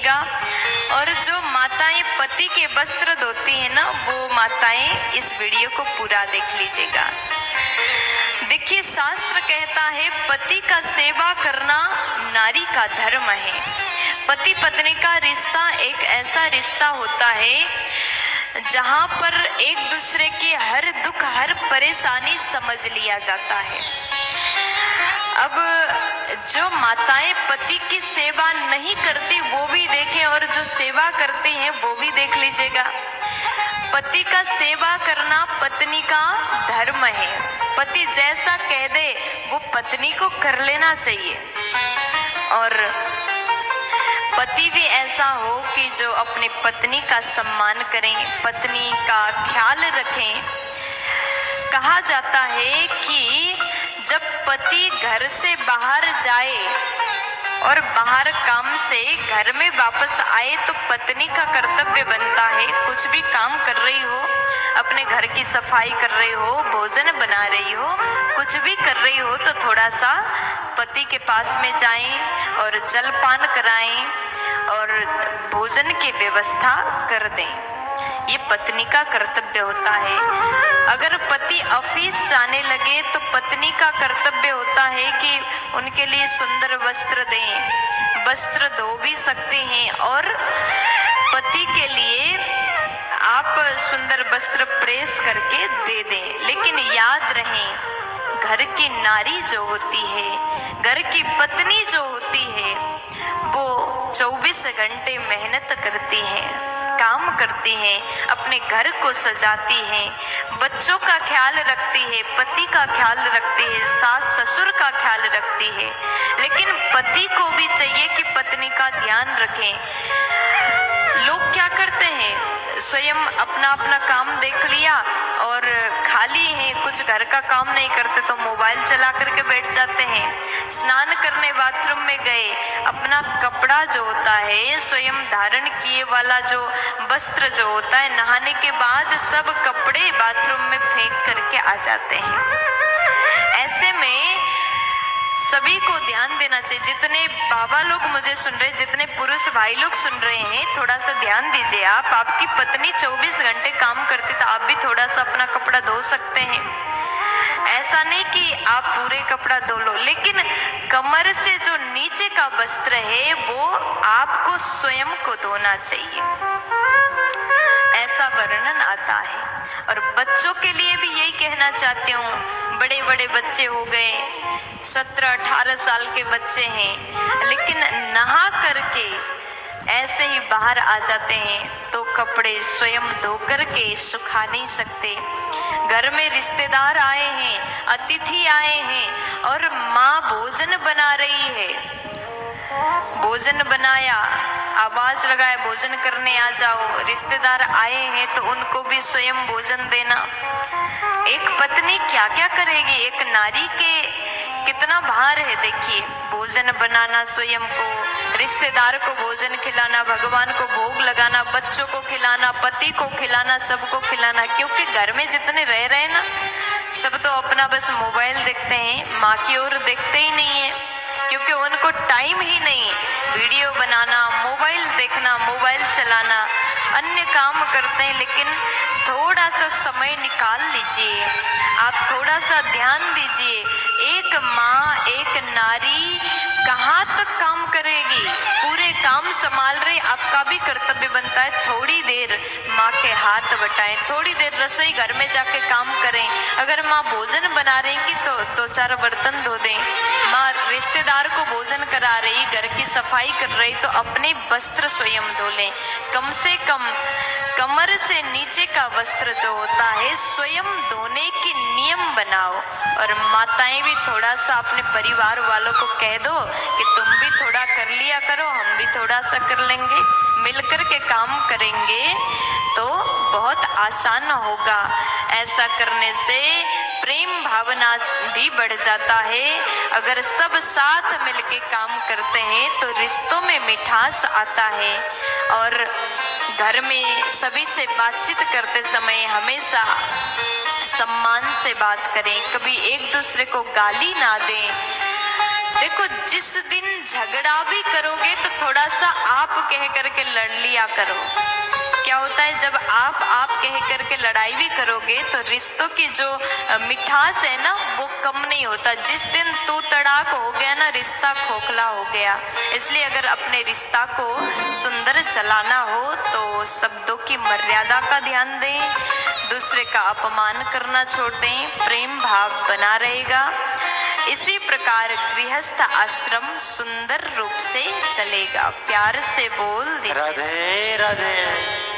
देखिएगा। और जो माताएं पति के वस्त्र धोती हैं ना, वो माताएं इस वीडियो को पूरा देख लीजिएगा। देखिए, शास्त्र कहता है पति का सेवा करना नारी का धर्म है। पति पत्नी का रिश्ता एक ऐसा रिश्ता होता है जहां पर एक दूसरे के हर दुख हर परेशानी समझ लिया जाता है। अब जो माताएं पति की सेवा नहीं करती वो भी देखें, और जो सेवा करती हैं वो भी देख लीजिएगा। पति का सेवा करना पत्नी का धर्म है। पति जैसा कह दे वो पत्नी को कर लेना चाहिए। और पति भी ऐसा हो कि जो अपनी पत्नी का सम्मान करें, पत्नी का ख्याल रखें। कहा जाता है कि जब पति घर से बाहर जाए और बाहर काम से घर में वापस आए तो पत्नी का कर्तव्य बनता है, कुछ भी काम कर रही हो, अपने घर की सफाई कर रही हो, भोजन बना रही हो, कुछ भी कर रही हो, तो थोड़ा सा पति के पास में जाएं और जलपान कराएं और भोजन की व्यवस्था कर दें। ये पत्नी का कर्तव्य होता है। अगर पति ऑफिस जाने लगे तो पत्नी का कर्तव्य होता है कि उनके लिए सुंदर वस्त्र दें। वस्त्र धो भी सकते हैं और पति के लिए आप सुंदर वस्त्र प्रेस करके दे दें। लेकिन याद रहे, घर की नारी जो होती है, घर की पत्नी जो होती है, वो 24 घंटे मेहनत करती है, काम करती हैं, अपने घर को सजाती हैं, बच्चों का ख्याल रखती है, पति का ख्याल रखती है, सास ससुर का ख्याल रखती है। लेकिन पति को भी चाहिए कि पत्नी का ध्यान रखें। लोग क्या करते हैं, स्वयं अपना अपना काम देख लिया और खाली हैं, कुछ घर का काम नहीं करते तो मोबाइल चला करके बैठ जाते हैं। स्नान करने बाथरूम में गए, अपना कपड़ा जो होता है, स्वयं धारण किए वाला जो वस्त्र जो होता है, नहाने के बाद सब कपड़े बाथरूम में फेंक करके आ जाते हैं। ऐसे में सभी को ध्यान देना चाहिए। जितने बाबा लोग मुझे सुन रहे, जितने पुरुष भाई लोग सुन रहे हैं, थोड़ा सा ध्यान दीजिए। आपकी पत्नी 24 घंटे काम करती तो आप भी थोड़ा सा अपना कपड़ा धो सकते हैं। ऐसा नहीं कि आप पूरे कपड़ा धो लो, लेकिन कमर से जो नीचे का वस्त्र है वो आपको स्वयं को धोना चाहिए, ऐसा वर्णन आता है। और बच्चों के लिए भी यही कहना चाहती हूँ। बड़े बड़े बच्चे हो गए, 17-18 साल के बच्चे हैं, लेकिन नहा करके ऐसे ही बाहर आ जाते हैं तो कपड़े स्वयं धो करके सुखा नहीं सकते। घर में रिश्तेदार आए हैं, अतिथि आए हैं और माँ भोजन बना रही है, भोजन बनाया, आवाज लगाए भोजन करने आ जाओ, रिश्तेदार आए हैं तो उनको भी स्वयं भोजन देना। एक पत्नी क्या क्या करेगी, एक नारी के कितना भार है। देखिए, भोजन बनाना, स्वयं को, रिश्तेदार को भोजन खिलाना, भगवान को भोग लगाना, बच्चों को खिलाना, पति को खिलाना, सबको खिलाना। क्योंकि घर में जितने रह रहे हैं ना, सब तो अपना बस मोबाइल देखते हैं, माँ की ओर देखते ही नहीं है, क्योंकि उनको टाइम ही नहीं। वीडियो बनाना, मोबाइल देखना, मोबाइल चलाना, अन्य काम करते हैं। लेकिन थोड़ा सा समय निकाल लीजिए, आप थोड़ा सा ध्यान दीजिए। एक माँ, एक नारी कहाँ तक काम करेगी, पूरे काम संभाल रही। आपका भी कर्तव्य बनता है थोड़ी देर माँ के हाथ बटाएं, थोड़ी देर रसोई घर में जाके काम करें। अगर माँ भोजन बना रही कि तो 2-4 बर्तन धो दें। माँ रिश्तेदार को भोजन करा रही, घर की सफाई कर रही, तो अपने वस्त्र स्वयं धो लें। कम से कम कमर से नीचे का वस्त्र जो होता है स्वयं धोने की नियम बनाओ। और माताएं भी थोड़ा सा अपने परिवार वालों को कह दो कि तुम भी थोड़ा कर लिया करो, हम भी थोड़ा सा कर लेंगे, मिलकर के काम करेंगे तो बहुत आसान होगा। ऐसा करने से प्रेम भावना भी बढ़ जाता है। अगर सब साथ मिलके काम करते हैं तो रिश्तों में मिठास आता है। और घर में सभी से बातचीत करते समय हमेशा सम्मान से बात करें, कभी एक दूसरे को गाली ना दें। देखो, जिस दिन झगड़ा भी करोगे तो थोड़ा सा आप कह करके लड़ लिया करो। क्या होता है, जब आप कह करके लड़ाई भी करोगे तो रिश्तों की जो मिठास है ना वो कम नहीं होता। जिस दिन तू तड़ाक हो गया ना, रिश्ता खोखला हो गया। इसलिए अगर अपने रिश्ता को सुंदर चलाना हो तो शब्दों की मर्यादा का ध्यान दें, दूसरे का अपमान करना छोड़ दें, प्रेम भाव बना रहेगा। इसी प्रकार गृहस्थ आश्रम सुंदर रूप से चलेगा। प्यार से बोल दीजिए राधे राधे।